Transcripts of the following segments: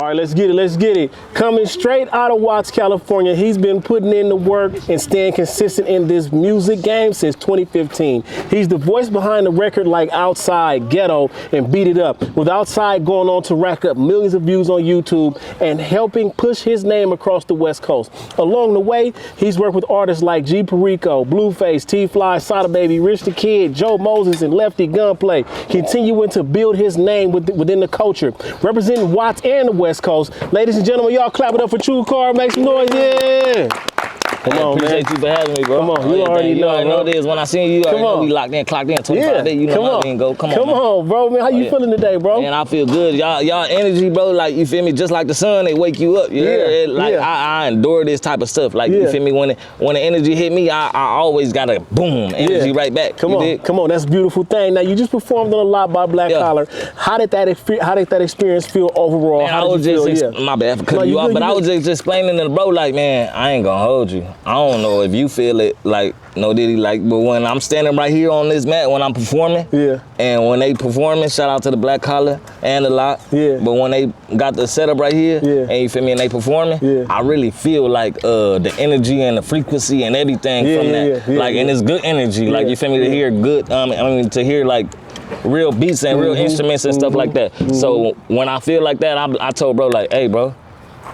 All right, let's get it, let's get it. Coming straight out of Watts, California, he's been putting in the work and staying consistent in this music game since 2015. He's the voice behind the record like Outside, Ghetto, and Beat It Up, with Outside going on to rack up millions of views on YouTube and helping push his name across the West Coast. Along the way, he's worked with artists like G Perico, Blueface, T-Fly, Sada Baby, Rich the Kid, Joe Moses, and Lefty Gunplay, continuing to build his name within the culture, representing Watts and the West Coast. Ladies and gentlemen, y'all clap it up for True Curr. Make some noise, yeah. Come on, appreciate man. you for having me, bro. Come on, you already know this. When I seen you, I know we locked in, clocked in, 25 days. You know how we go. Come on, bro, man. How you feeling today, bro? Man, I feel good. Y'all energy, bro. Like, you feel me? Just like the sun, they wake you up. I endure this type of stuff. Like, you feel me? When the energy hit me, I always got a boom energy right back. Come on. That's a beautiful thing. Now, you just performed on a lot by Black Collar. How did that experience feel overall? Man, how did you feel? My bad for cutting you off, but I was just explaining to the bro, like, man, I ain't gonna hold you. I don't know if you feel it like no diddy, like, but when I'm standing right here on this mat when I'm performing, and when they performing, shout out to the Black Collar and the lot, but when they got the setup right here, and you feel me, and they performing, I really feel like the energy and the frequency and everything from that, like, and it's good energy, like, you feel me, to hear good, I mean, to hear like real beats and real instruments and stuff like that. So when I feel like that, I told bro, like, hey, bro,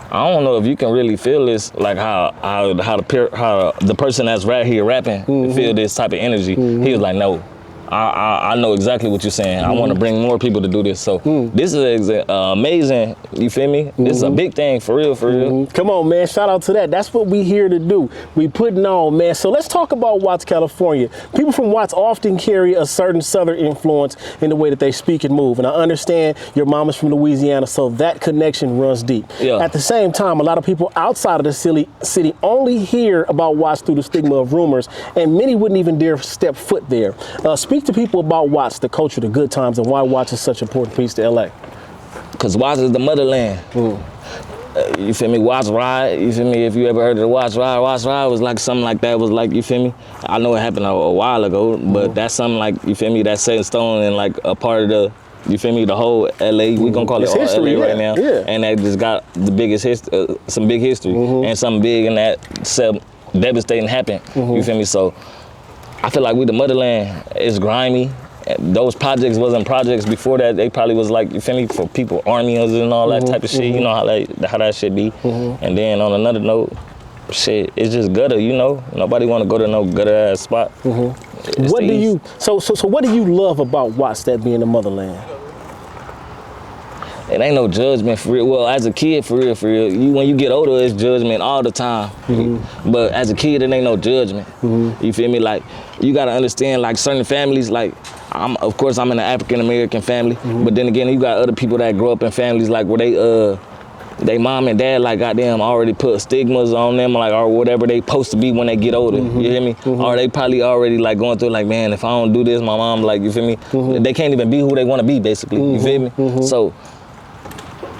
I don't know if you can really feel this, like how the person that's right here rapping feel this type of energy. He was like, no, I know exactly what you're saying. I want to bring more people to do this. So this is amazing, you feel me? This is a big thing, for real, for real. Come on, man, shout out to that. That's what we here to do. We putting on, man. So let's talk about Watts, California. People from Watts often carry a certain Southern influence in the way that they speak and move. And I understand your mom is from Louisiana, so that connection runs deep. At the same time, a lot of people outside of the city only hear about Watts through the stigma of rumors, and many wouldn't even dare step foot there. Speak to people about Watts, the culture, the good times, and why Watts is such an important piece to LA. Because Watts is the motherland. You feel me? Watts Ride, you feel me? If you ever heard of the Watts Ride was like something like that, was like, you feel me? I know it happened a while ago, but that's something like, you feel me, that's set in stone and like a part of the, you feel me, the whole LA, we gonna call it all history, LA right now. And that just got the biggest history, some big history, and something big in that devastating happened, you feel me? So I feel like we the motherland. It's grimy. Those projects wasn't projects before that. They probably was like, you feel me, for people, armies and all that type of shit. You know how that shit be. And then on another note, shit, it's just gutter, you know. Nobody want to go to no gutter ass spot. What do you? So what do you love about Watts, that being the motherland? It ain't no judgment for real. Well, as a kid, for real, when you get older, it's judgment all the time. But as a kid, it ain't no judgment. You feel me? Like, you gotta understand, like, certain families, like, of course, I'm in an African-American family, but then again, you got other people that grow up in families, like, where they mom and dad, like, goddamn, already put stigmas on them, like, or whatever they supposed to be when they get older, you hear me? Or they probably already, like, going through, like, man, if I don't do this, my mom, like, you feel me? They can't even be who they want to be, basically, you feel me? So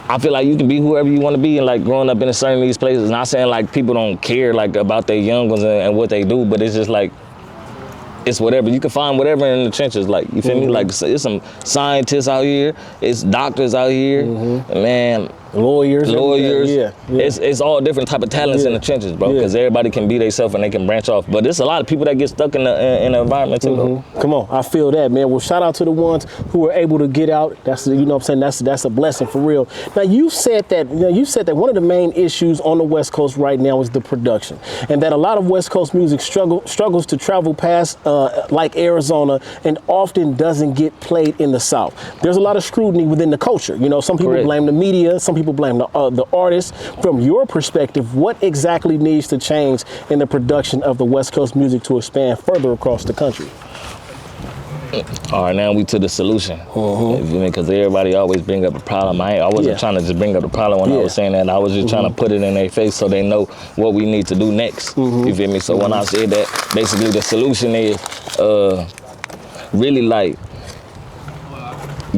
I feel like you can be whoever you want to be, and like growing up in a certain these places. Not saying like people don't care like about their young ones and what they do, but it's just like, it's whatever. You can find whatever in the trenches, like, you feel me? Like, it's some scientists out here, it's doctors out here, man. Lawyers. It's all different type of talents in the trenches, bro, because everybody can be themselves and they can branch off. But there's a lot of people that get stuck in the environment too, though. Come on, I feel that, man. Well, shout out to the ones who are able to get out. That's, you know what I'm saying, that's a blessing for real. Now, you said that one of the main issues on the West Coast right now is the production, and that a lot of West Coast music struggles to travel past like Arizona, and often doesn't get played in the South. There's a lot of scrutiny within the culture. You know, some people blame the media, some people blame the artists. From your perspective, what exactly needs to change in the production of the West Coast music to expand further across the country? All right, now we to the solution. Because everybody always bring up a problem. I wasn't trying to just bring up the problem when I was saying that. I was just trying to put it in their face so they know what we need to do next. You feel me? So when I said that, basically the solution is really like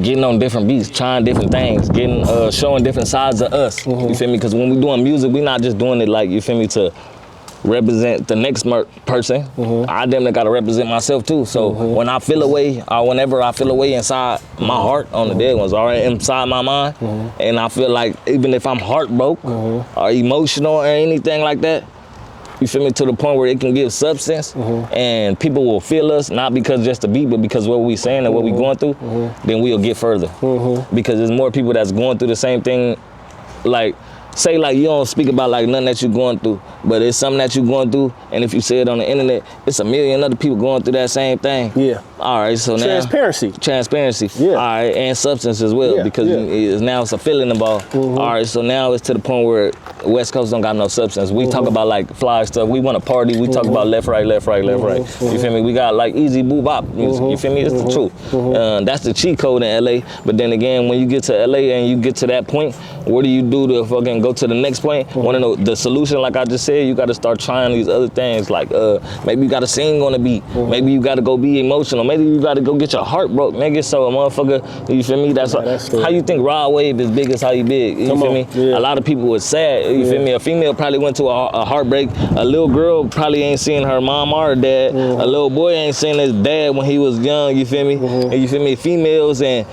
getting on different beats, trying different things, showing different sides of us. You feel me? Because when we doing music, we not just doing it like, you feel me, to represent the next person, I damn near gotta represent myself too. So when I feel away, or whenever I feel away inside my heart on the dead ones, or inside my mind, and I feel like even if I'm heartbroken or emotional or anything like that, you feel me, to the point where it can give substance and people will feel us, not because just the beat, but because what we saying and what we going through, then we'll get further. Because there's more people that's going through the same thing. Like, say like you don't speak about like nothing that you're going through, but it's something that you're going through, and if you say it on the internet, it's a million other people going through that same thing. Yeah. All right, so transparency. Transparency. Yeah. All right, and substance as well, because now it's a feeling involved. All right, so now it's to the point where West Coast don't got no substance. We talk about like fly stuff. We want to party. We talk about left, right, left, right, left, right. You feel me? We got like easy boo bop music. You feel me? It's the truth. That's the cheat code in LA. But then again, when you get to LA and you get to that point, what do you do to fucking go to the next point? Want to know the solution? Like I just said, you got to start trying these other things. Like maybe you got to sing on the beat. Maybe you got to go be emotional. Maybe you got to go get your heart broke, nigga. So a motherfucker, you feel me? That's how you think Rod Wave is big as how you big. You feel me? A lot of people was sad. You feel me? A female probably went to a heartbreak. A little girl probably ain't seen her mom or her dad. A little boy ain't seen his dad when he was young. You feel me? And you feel me? Females and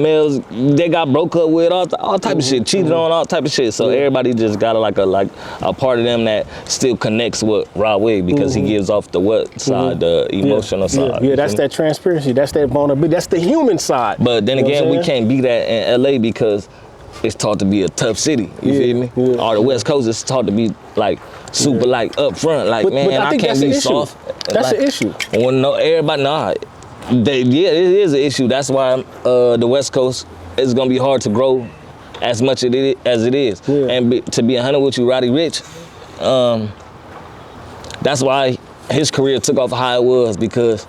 males, they got broke up with all type of shit, cheated on, all type of shit. So everybody just got like a part of them that still connects with Rod Wave because he gives off the what side, the emotional side. Yeah, that's that transparency. That's that vulnerability. That's the human side. But then again, we can't be that in LA because it's taught to be a tough city. You feel me? Or the West Coast is taught to be like super like up front. Like, man, I can't be soft. That's the issue. When everybody it is an issue. That's why the West Coast is gonna be hard to grow as much as it is. And to be 100 with you, Roddy Ricch, that's why his career took off how it was, because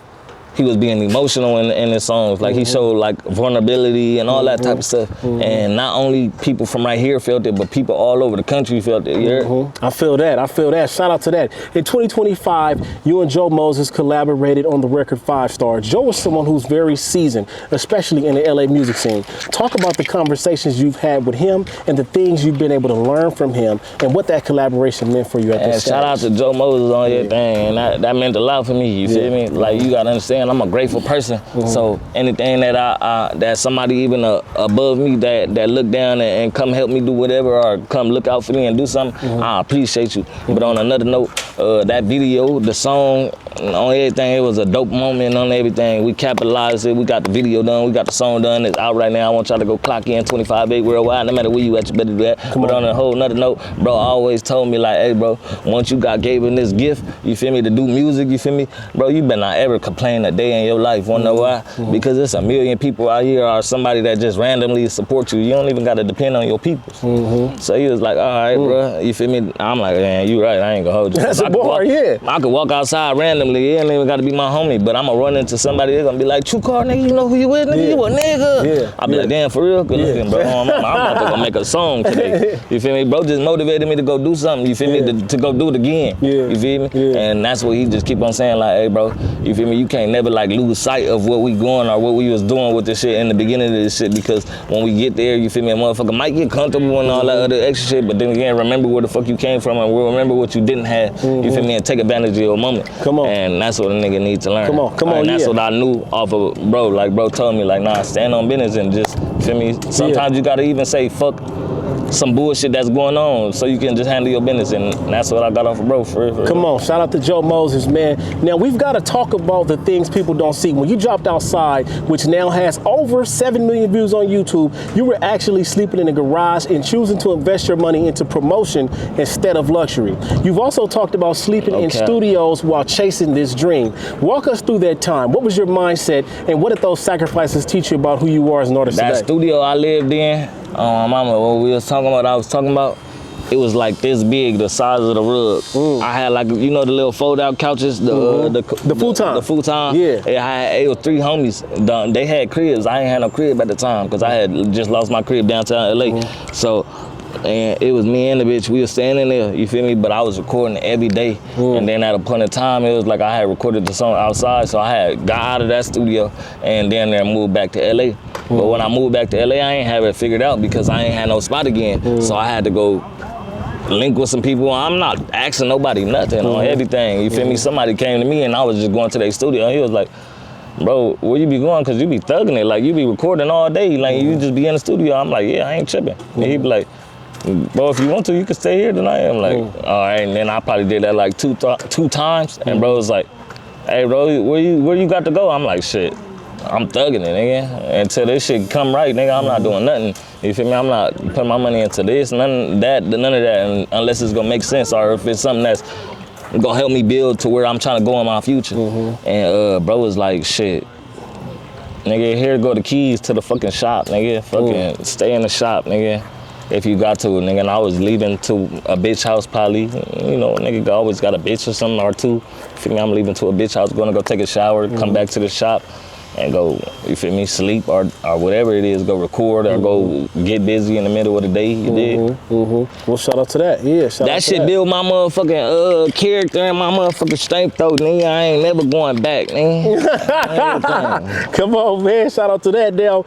he was being emotional in his songs. Like he showed like vulnerability and all that type of stuff. And not only people from right here felt it, but people all over the country felt it. I feel that. Shout out to that. In 2025, you and Joe Moses collaborated on the record 5 Star. Joe is someone who's very seasoned, especially in the LA music scene. Talk about the conversations you've had with him and the things you've been able to learn from him and what that collaboration meant for you at this stage. Shout out to Joe Moses on everything, and that meant a lot for me, you feel me? Like, you gotta understand, I'm a grateful person. So anything that that somebody even above me that look down and come help me do whatever, or come look out for me and do something, I appreciate you. But on another note, that video, the song, on everything, it was a dope moment on everything. We capitalized it. We got the video done. We got the song done. It's out right now. I want y'all to go clock in 25-8 worldwide. No matter where you at, you better do that. But on a whole nother note, bro always told me like, hey, bro, once you gave him this gift, you feel me, to do music, you feel me, bro, you better not ever complain a day in your life. Wanna know why? Because there's a million people out here, or somebody that just randomly support you. You don't even got to depend on your people. So he was like, all right, bro, you feel me? I'm like, man, you right. I ain't gonna hold you. That's a bar, I could walk outside randomly. It ain't even got to be my homie, but I'm gonna run into somebody. They're gonna be like, True Car, nigga, you know who you with, nigga? You a nigga. I'll be like, damn, for real? Good looking, bro. I'm about to go make a song today. You feel me? Bro just motivated me to go do something. You feel me? To go do it again. You feel me? And that's what he just keep on saying, like, hey, bro, you feel me? You can't never like lose sight of what we going or what we was doing with this shit in the beginning of this shit, because when we get there, you feel me, a motherfucker might get comfortable and all that other extra shit, but then again, remember where the fuck you came from and remember what you didn't have. You feel me? And take advantage of your moment. Come on. And that's what a nigga needs to learn. Come on. And that's what I knew off of bro. Like, bro told me, like, nah, stand on business and just, feel me? Sometimes you gotta even say fuck some bullshit that's going on so you can just handle your business, and that's what I got off of bro. For real. Come on, shout out to Joe Moses, man. Now we've got to talk about the things people don't see. When you dropped Outside, which now has over 7 million views on YouTube, you were actually sleeping in a garage and choosing to invest your money into promotion instead of luxury. You've also talked about sleeping in studios while chasing this dream. Walk us through that time. What was your mindset, and what did those sacrifices teach you about who you are as an artist today? That studio I lived in, mama, what we was talking about, I was talking about, it was like this big, the size of the rug. I had like, you know, the little fold-out couches, the futon. The futon. Yeah. It was 3 homies. They had cribs. I ain't had no crib at the time because I had just lost my crib downtown LA. So, and it was me and the bitch. We were standing there, you feel me? But I was recording every day. And then at a point in time, it was like I had recorded the song Outside, so I had got out of that studio and then moved back to LA. But when I moved back to LA, I ain't have it figured out because I ain't had no spot again. So I had to go link with some people. I'm not asking nobody nothing on everything. You feel me? Somebody came to me and I was just going to their studio and he was like, bro, where you be going? Cause you be thugging it. Like you be recording all day. Like you just be in the studio. I'm like, yeah, I ain't tripping. And he be like, bro, if you want to, you can stay here tonight. I'm like, all right. And then I probably did that like two times. And bro was like, hey bro, where you got to go? I'm like, shit, I'm thugging it, nigga. Until this shit come right, nigga, I'm not doing nothing. You feel me? I'm not putting my money into this, none of that, and unless it's gonna make sense or if it's something that's gonna help me build to where I'm trying to go in my future. And bro was like, shit, nigga, here go the keys to the fucking shop, nigga. Fucking stay in the shop, nigga. If you got to, nigga. And I was leaving to a bitch house probably. You know, nigga always got a bitch or something or two. Feel me? I'm leaving to a bitch house, gonna go take a shower, come back to the shop and go, you feel me, sleep or whatever it is, go record or go get busy in the middle of the day, you dig? Well, shout out to that, yeah. That shit build my motherfucking character and my motherfucking strength though, nigga. I ain't never going back, nigga. Come on, man, shout out to that. Now,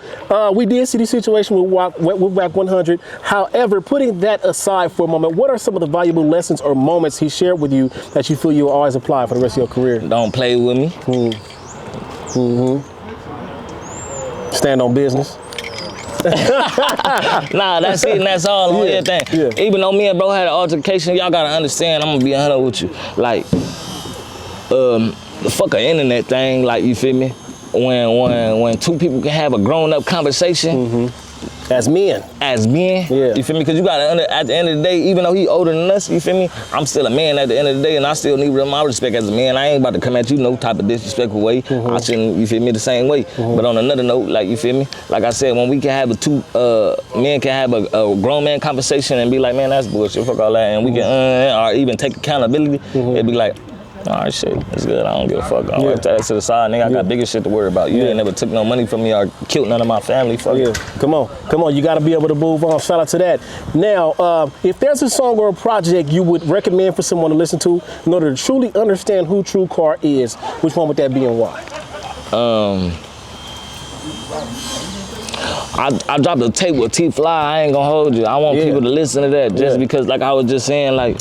we did see the situation with Wack 100. However, putting that aside for a moment, what are some of the valuable lessons or moments he shared with you that you feel you'll always apply for the rest of your career? Don't play with me. Stand on business. Nah, that's it and that's all on everything. Yeah. Even though me and bro had an altercation, y'all gotta understand, I'm gonna be 100 with you. Like, the fuck a internet thing, like, you feel me? When two people can have a grown up conversation. As men. Yeah. You feel me? Because you gotta, at the end of the day, even though he older than us, you feel me? I'm still a man at the end of the day, and I still need my respect as a man. I ain't about to come at you no type of disrespectful way. I shouldn't, you feel me, the same way. But on another note, like, you feel me? Like I said, when we can have men can have a grown man conversation and be like, man, that's bullshit, fuck all that, and we can, or even take accountability, it'd be like, all right, shit, it's good. I don't give a fuck. I'll put that to the side, nigga. I got bigger shit to worry about. You ain't never took no money from me or killed none of my family. Fuck. Come on. You got to be able to move on. Shout out to that. Now, if there's a song or a project you would recommend for someone to listen to in order to truly understand who True Curr is, which one would that be and why? I dropped a tape with T-Fly. I ain't gonna hold you. I want people to listen to that just because, like I was just saying, like,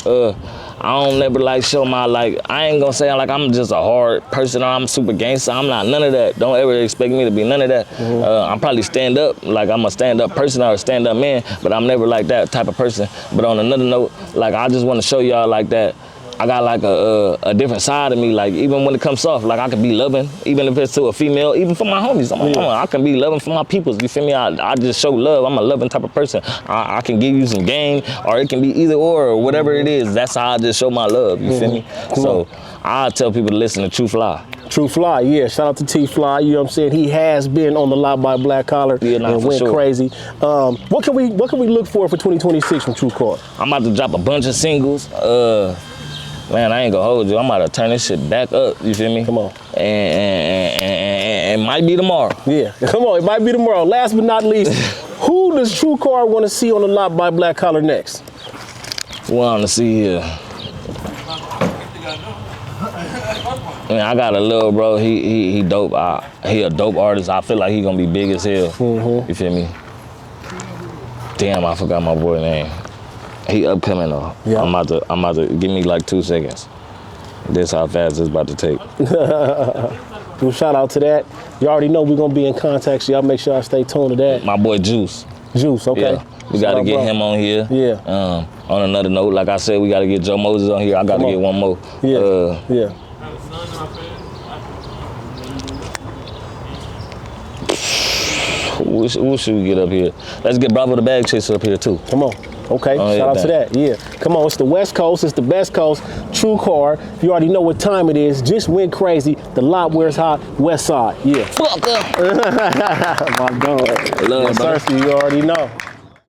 I don't never like show my, like, I ain't gonna say like I'm just a hard person or I'm super gangster. I'm not none of that. Don't ever expect me to be none of that. I'm probably stand up, like I'm a stand up person or a stand up man, but I'm never like that type of person. But on another note, like I just wanna show y'all like that I got like a different side of me. Like even when it comes soft, like I can be loving, even if it's to a female, even for my homies. I can be loving for my peoples. You feel me? I just show love. I'm a loving type of person. I can give you some game, or it can be either or whatever it is. That's how I just show my love. You feel me? So I tell people to listen to True Fly. True Fly, yeah. Shout out to T-Fly. You know what I'm saying? He has been on the Lot by Black Collar and went crazy. What can we look for 2026 from True Curr? I'm about to drop a bunch of singles. Man, I ain't gonna hold you. I'm about to turn this shit back up. You feel me? Come on. And it might be tomorrow. Yeah, come on. It might be tomorrow. Last but not least, who does True Curr want to see on the Lot by Black Collar next? Want to see here. Man, I got a little bro. He dope. He a dope artist. I feel like he gonna be big as hell. You feel me? Damn, I forgot my boy name. He upcoming though. Yeah. I'm about to give me like 2 seconds. This how fast it's about to take. Well, shout out to that. You already know we're gonna be in contact, so y'all make sure I stay tuned to that. My boy Juice. Juice, okay. Yeah. We gotta get him on here. Yeah. On another note, like I said, we gotta get Joe Moses on here. I gotta get one more. Yeah. Yeah. Who should we get up here? Let's get Bravo the Bag Chaser up here too. Come on. Okay, shout out to that. Yeah. Come on, it's the West Coast, it's the best coast. True Curr. You already know what time it is. Just went crazy. The lot where it's hot, West Side. Yeah. Fuck up. My dog. Love, you already know.